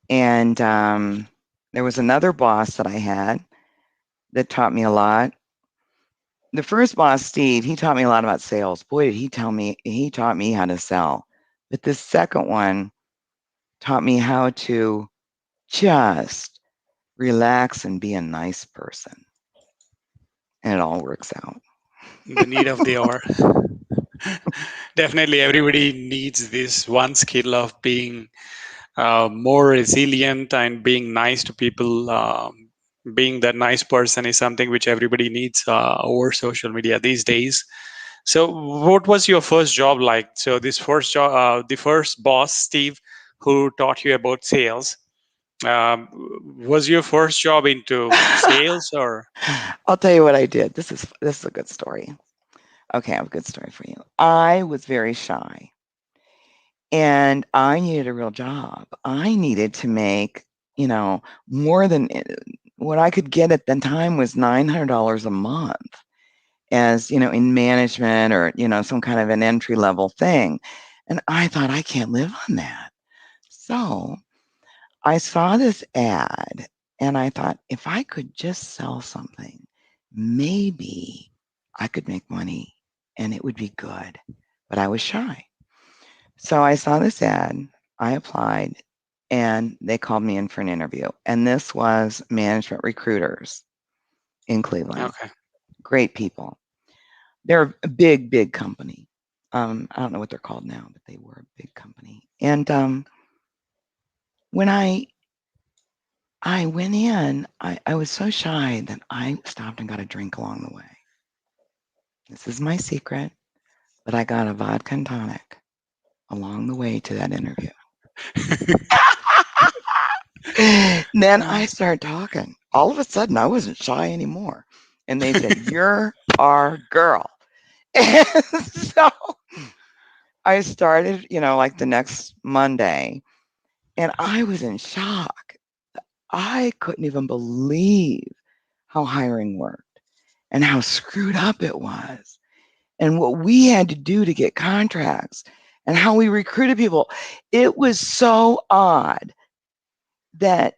And there was another boss that I had that taught me a lot. The first boss, Steve, he taught me a lot about sales. Boy, did he taught me how to sell. But the second one taught me how to just relax and be a nice person. And it all works out. The need of the hour. Definitely, everybody needs this one skill of being more resilient and being nice to people. Being that nice person is something which everybody needs over social media these days. So, what was your first job like? So, this first job, the first boss, Steve, who taught you about sales, um, was your first job into sales or? I'll tell you what I did. This is a good story. Okay, I have a good story for you. I was very shy and I needed a real job. I needed to make, you know, more than what I could get at the time was $900 a month as, in management or, some kind of an entry level thing. And I thought I can't live on that. So I saw this ad and I thought if I could just sell something, maybe I could make money and it would be good. But I was shy. So I saw this ad, I applied, and they called me in for an interview. And this was Management Recruiters in Cleveland. Okay. Great people. They're a big, big company. I don't know what they're called now, but they were a big company. And when I I went in, I was so shy that I stopped and got a drink along the way. This is my secret, but I got a vodka and tonic along the way to that interview. Then I started talking. All of a sudden, I wasn't shy anymore. And they said, "You're our girl." And so I started, like the next Monday, and I was in shock. I couldn't even believe how hiring worked and how screwed up it was and what we had to do to get contracts and how we recruited people. It was so odd that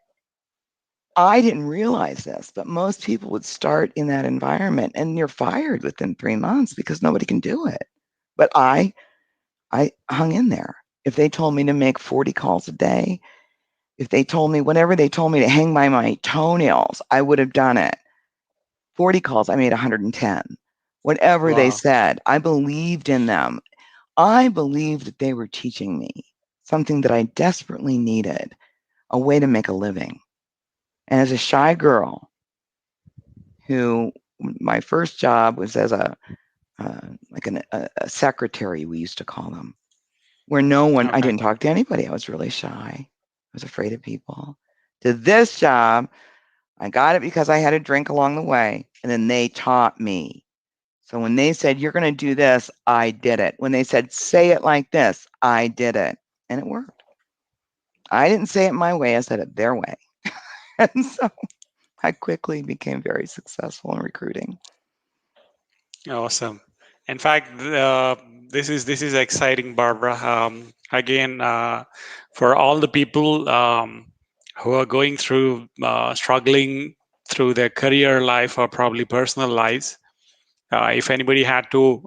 I didn't realize this, but most people would start in that environment and you're fired within 3 months because nobody can do it. But I hung in there. If they told me to make 40 calls a day, if they told me whatever they told me to hang by my toenails, I would have done it. 40 calls, I made 110. Whatever they Wow. said, I believed in them. I believed that they were teaching me something that I desperately needed, a way to make a living. And as a shy girl who my first job was as a secretary, we used to call them, where I Okay. didn't talk to anybody. I was really shy. I was afraid of people. To this job, I got it because I had a drink along the way, and then they taught me. So when they said, "You're going to do this," I did it. When they said, "Say it like this," I did it. And it worked. I didn't say it my way, I said it their way. And so I quickly became very successful in recruiting. Awesome. In fact, this is exciting, Barbara. Again, for all the people who are going through struggling through their career life or probably personal lives, if anybody had to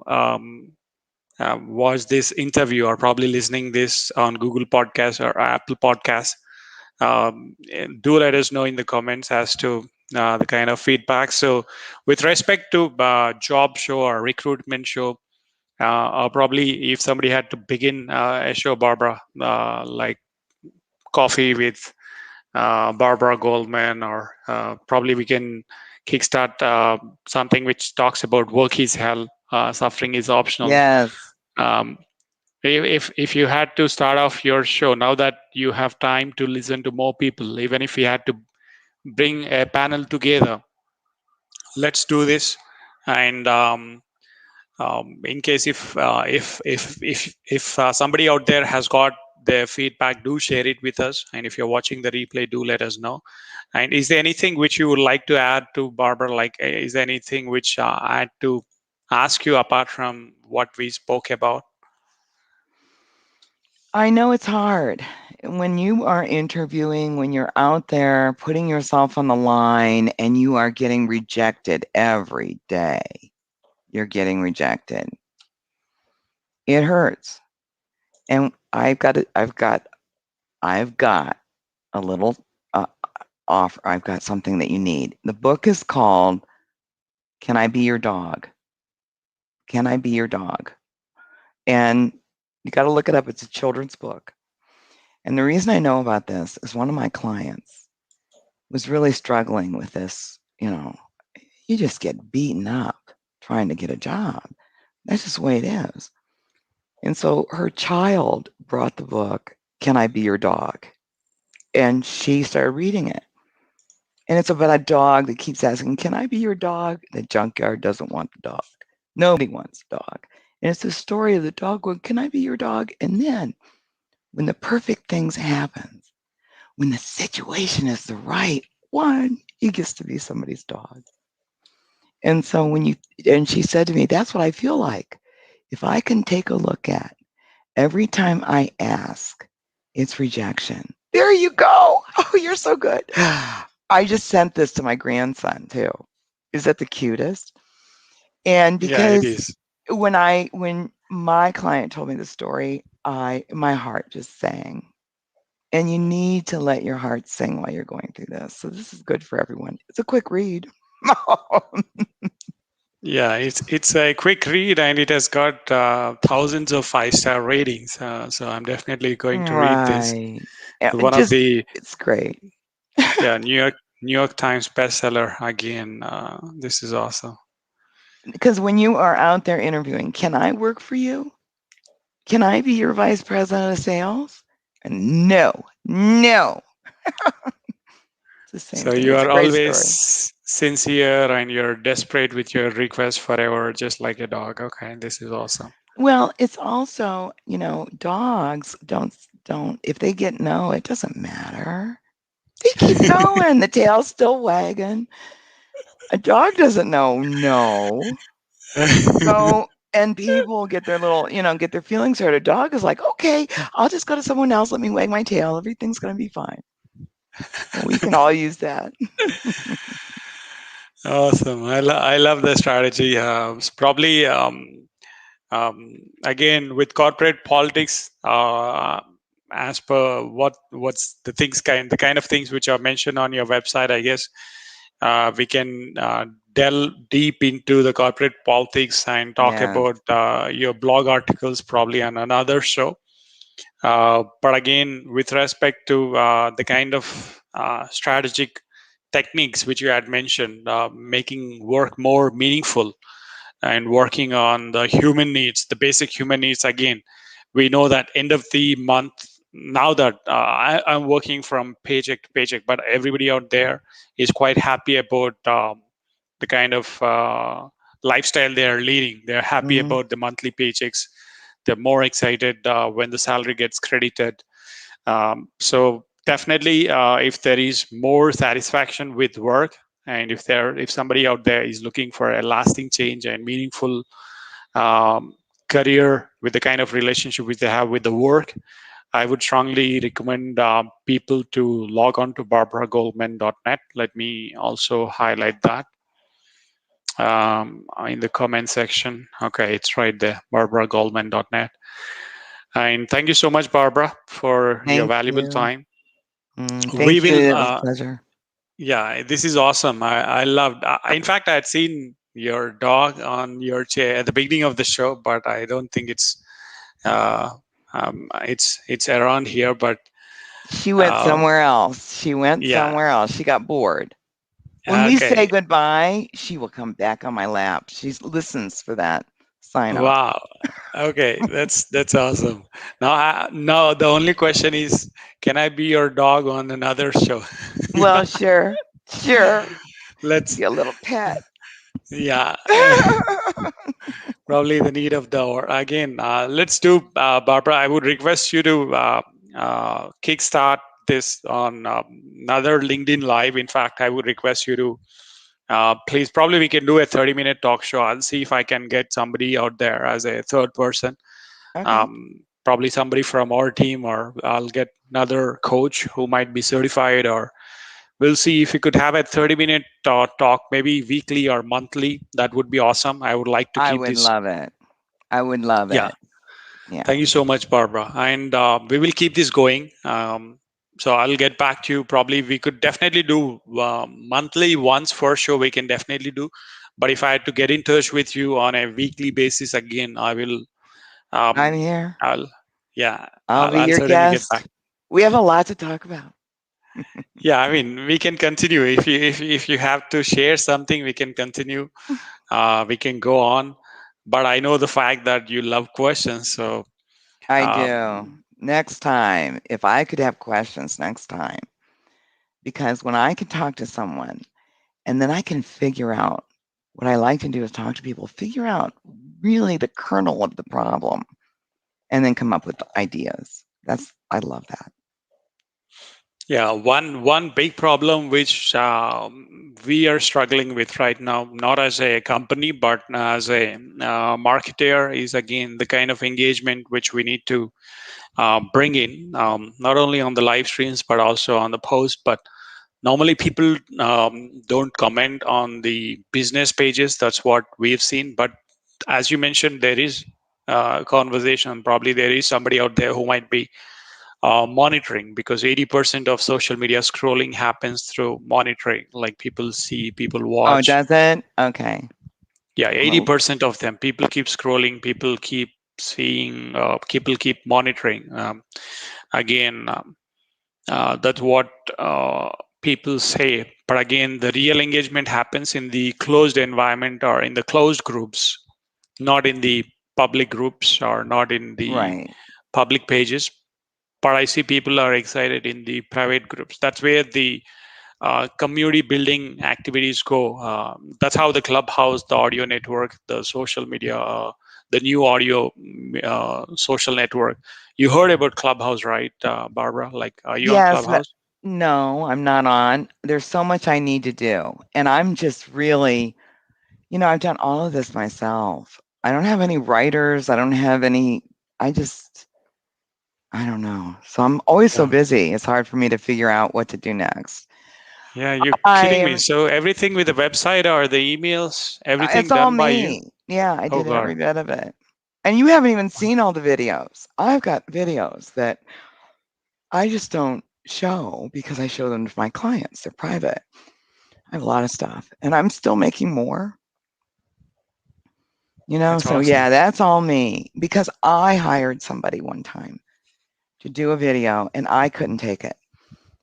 watch this interview or probably listening this on Google Podcast or Apple Podcast, do let us know in the comments as to the kind of feedback. So, with respect to job show or recruitment show, or probably if somebody had to begin a show, Barbara, like coffee with Barbara Goldman, or probably we can kickstart something which talks about work is hell, suffering is optional. Yes. Um, if you had to start off your show now that you have time to listen to more people, even if you had to bring a panel together, let's do this. And in case if somebody out there has got their feedback, do share it with us. And if you're watching the replay, do let us know. And is there anything which you would like to add to, Barbara? Like, is there anything which I had to ask you apart from what we spoke about? I know it's hard. When you are interviewing, when you're out there putting yourself on the line and you are getting rejected every day, you're getting rejected. It hurts. And I've got a little offer. I've got something that you need. The book is called Can I Be Your Dog? Can I Be Your Dog? And you got to look it up. It's a children's book. And the reason I know about this is one of my clients was really struggling with this. You just get beaten up trying to get a job. That's just the way it is. And so her child brought the book, Can I Be Your Dog? And she started reading it. And it's about a dog that keeps asking, Can I be your dog? The junkyard doesn't want the dog. Nobody wants the dog. And it's the story of the dog going, Can I be your dog? And then when the perfect things happen, when the situation is the right one, he gets to be somebody's dog. And so and she said to me, That's what I feel like. If I can take a look at every time I ask, it's rejection. There you go. Oh, you're so good. I just sent this to my grandson too. Is that the cutest? And Yeah, it because is. when my client told me the story, my heart just sang. And you need to let your heart sing while you're going through this. So this is good for everyone. It's a quick read. Yeah, it's a quick read and it has got thousands of 5-star ratings. So I'm definitely going to read this. Right. Yeah, One of the it's great. Yeah, New York Times bestseller again. This is awesome. Because when you are out there interviewing, can I work for you? Can I be your vice president of sales? And no, no. It's the same So thing. you It's a are great story. always sincere and you're desperate with your request forever, just like a dog. Okay, this is awesome. Well, it's also, dogs don't if they get no, it doesn't matter. They keep going. The tail's still wagging. A dog doesn't know no. So, and people get their little, get their feelings hurt. A dog is like, okay, I'll just go to someone else. Let me wag my tail. Everything's going to be fine. So we can all use that. Awesome. I love the strategy. It's probably again with corporate politics, as per what's the kind of things which are mentioned on your website. I guess we can delve deep into the corporate politics and talk Yes. about your blog articles probably on another show. But again, with respect to the kind of strategic techniques which you had mentioned, making work more meaningful and working on the human needs, the basic human needs. Again, we know that end of the month, now that I'm working from paycheck to paycheck, but everybody out there is quite happy about the kind of lifestyle they are leading. They're happy Hmm. about the monthly paychecks. They're more excited when the salary gets credited. So definitely, if there is more satisfaction with work, and if somebody out there is looking for a lasting change and meaningful um, career with the kind of relationship which they have with the work, I would strongly recommend people to log on to barbaragoldman.net. Let me also highlight that in the comment section. Okay, it's right there, barbaragoldman.net. And thank you so much, Barbara, for your Thank valuable you. time. We Thank you. will, It was a pleasure. yeah, this is awesome. I loved, in fact, I had seen your dog on your chair at the beginning of the show, but I don't think uh, it's around here. But She went uh, somewhere else. She went yeah, somewhere else. She got bored. When we say okay, goodbye, she will come back on my lap. She listens for that sign off. wow, okay, that's awesome. Now the only question is, can I be your dog on another show? Well, sure, sure. Let's, Be a little pet. yeah. Probably the need of the hour. Again, let's do, Barbara. I would request you to kickstart this on another LinkedIn Live. In fact, I would request you to please, probably we can do a 30-minute talk show. I'll see if I can get somebody out there as a third person, Okay. probably somebody from our team, or I'll get another coach who might be certified, or we'll see if we could have a 30-minute talk, maybe weekly or monthly. That would be awesome. I would like to I keep would this. love it. I would love Yeah. it. Yeah. Thank you so much, Barbara. And we will keep this going. So I'll get back to you. Probably we could definitely do monthly once for sure. We can definitely do. But if I had to get in touch with you on a weekly basis again, I will. I'm Um, here. I'll. Yeah, I'll be I'll your certainly get back. guest. We have a lot to talk about. Yeah, I mean, we can continue. If you have to share something, we can continue. We can go on. But I know the fact that you love questions, so I do. um, Next time, if I could have questions next time, because when I can talk to someone and then I can figure out what I like to do is talk to people, figure out really the kernel of the problem, and then come up with ideas. I love that. yeah, one big problem which we are struggling with right now, not as a company but as a marketer, is again the kind of engagement which we need to bring in, not only on the live streams but also on the post. But normally people don't comment on the business pages. That's what we've seen. But as you mentioned, there is conversation. Probably there is somebody out there who might be monitoring, because 80% of social media scrolling happens through monitoring. Like people see, people Oh, watch. does it? Okay. Yeah, Well, 80% of them. People keep scrolling, people keep seeing, people keep monitoring. Again, that's what people say. But again, the real engagement happens in the closed environment or in the closed groups, not in the public groups or not in the Right. public pages. But I see people are excited in the private groups. That's where the community building activities go. That's how the clubhouse, the audio network, the social media, the new audio social network. You heard about Clubhouse, right, Barbara? Like, are you on Yes. Clubhouse? No, I'm not on. There's so much I need to do. And I'm just really, I've done all of this myself. I don't have any writers. I don't have any, I just, I don't know. So I'm always so Yeah. busy. It's hard for me to figure out what to do next. Yeah, you're I kidding me. am, So everything with the website or the emails, it's everything all done by you? me. Yeah, I Oh did God. every bit of it. And you haven't even seen all the videos. I've got videos that I just don't show because I show them to my clients. They're private. I have a lot of stuff and I'm still making more, That's So yeah, awesome. that's all me because I hired somebody one time to do a video and I couldn't take it.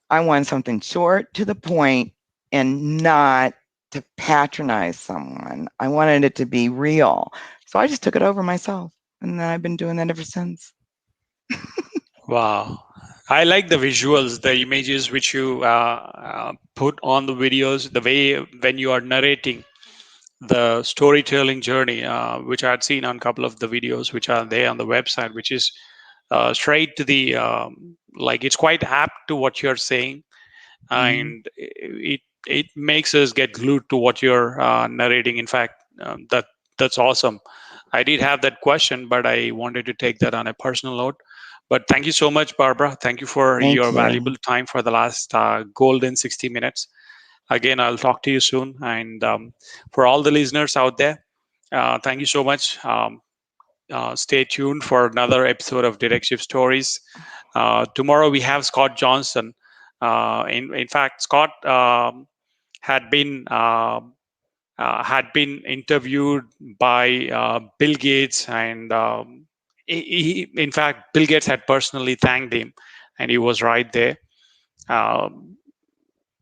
I wanted something short to the point and not to patronize someone. I wanted it to be real. So I just took it over myself and then I've been doing that ever since. Wow. I like the visuals, the images which you put on the videos, the way when you are narrating the storytelling journey, which I had seen on a couple of the videos which are there on the website, which is straight to the like it's quite apt to what you're saying, Mhm. and it makes us get glued to what you're narrating. In fact, that's awesome. I did have that question, but I wanted to take that on a personal note. But thank you so much, Barbara. Thank you for Thank your you. valuable time for the last golden 60 minutes. Again, I'll talk to you soon. And for all the listeners out there, thank you so much. Stay tuned for another episode of Direct Shift Stories. Tomorrow we have Scott Johnson. In fact, Scott had been interviewed by Bill Gates, and in fact, Bill Gates had personally thanked him, and he was right there. Um,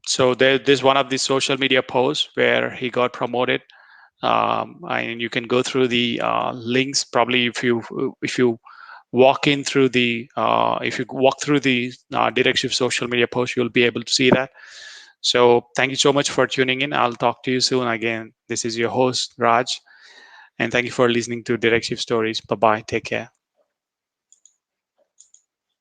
so there's one of the social media posts where he got promoted, and you can go through the links. Probably if you walk in through the if you walk through the direct shift social media post, you'll be able to see that. So thank you so much for tuning in. I'll talk to you soon. Again, this is your host Raj, and thank you for listening to Direct Shift Stories. Bye bye, take care.